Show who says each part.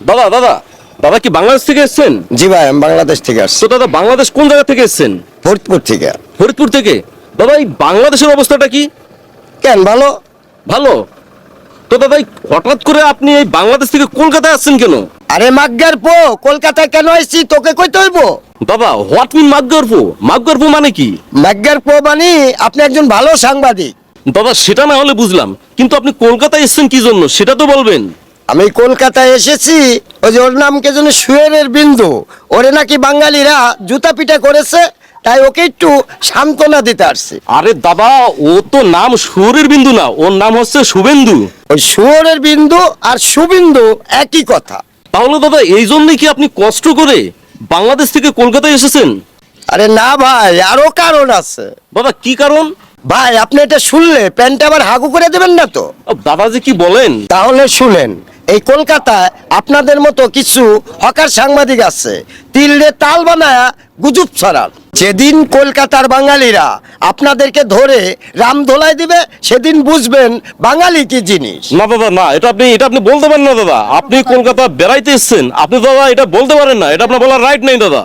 Speaker 1: দাদা দাদা দাদা কি বাংলাদেশ থেকে এসেছেন?
Speaker 2: জি ভাই, আমি বাংলাদেশ থেকে আসছি,
Speaker 1: তো দাদা বাংলাদেশ কোন জায়গা থেকে এসেছেন?
Speaker 2: ফরিদপুর থেকে।
Speaker 1: ফরিদপুর থেকে। দাদা এই বাংলাদেশের অবস্থাটা কি?
Speaker 2: কেন, ভালো?
Speaker 1: ভালো। তো দাদা এই হঠাৎ করে আপনি এই বাংলাদেশ থেকে কলকাতায় আসছেন কেন?
Speaker 2: আরে মাগ্গার পো, কলকাতায় কেন আইছি তোকে কইতে হইব?
Speaker 1: দাদা হোয়াট মিন মাগগরপো? মাগগরপো মানে কি?
Speaker 2: মাগ্গার পো মানে আপনি একজন ভালো সাংবাদিক।
Speaker 1: দাদা সেটা না হলে বুঝলাম, কিন্তু আপনি কলকাতায় এসেছেন কি জন্য সেটা তো বলবেন।
Speaker 2: আমি কলকাতায় এসেছি, ওই যে ওর নাম কে যেন সুয়েরের বিন্দু, ওরে নাকি বাঙালিরা জুতা পিটা করেছে, তাই ওকে একটু সান্ত্বনা দিতে আসছি।
Speaker 1: আরে দাদা ও তো নাম সুরের বিন্দু না, ওর নাম হচ্ছে শুভেন্দু।
Speaker 2: ওই সুয়েরের বিন্দু আর সুবিন্দু একই কথা।
Speaker 1: তাহলে দাদা এই জন্যই কি আপনি কষ্ট করে বাংলাদেশ থেকে কলকাতায় এসেছেন?
Speaker 2: আরে না ভাই, আরো কারণ আছে।
Speaker 1: দাদা কি কারণ?
Speaker 2: ভাই আপনি এটা শুনলে প্যান্টটা আবার হাগু করে দেবেন না তো?
Speaker 1: দাদা যে কি বলেন।
Speaker 2: তাহলে শুনেন, এই কলকাতায় আপনাদের মতো কিছু হকার সাংবাদিক আছে, তিলরে তাল বানায়া গুজব ছড়ান। যেদিন কলকাতার বাঙালিরা আপনাদেরকে ধরে রাম ধোলাই দিবে, সেদিন বুঝবেন বাঙালি কি জিনিস।
Speaker 1: না দাদা না, এটা আপনি বলতে পারেন না দাদা। আপনি কলকাতা বেড়াইতে এসেছেন, আপনি দাদা এটা বলতে পারেন না, এটা আপনার বলার রাইট নেই দাদা।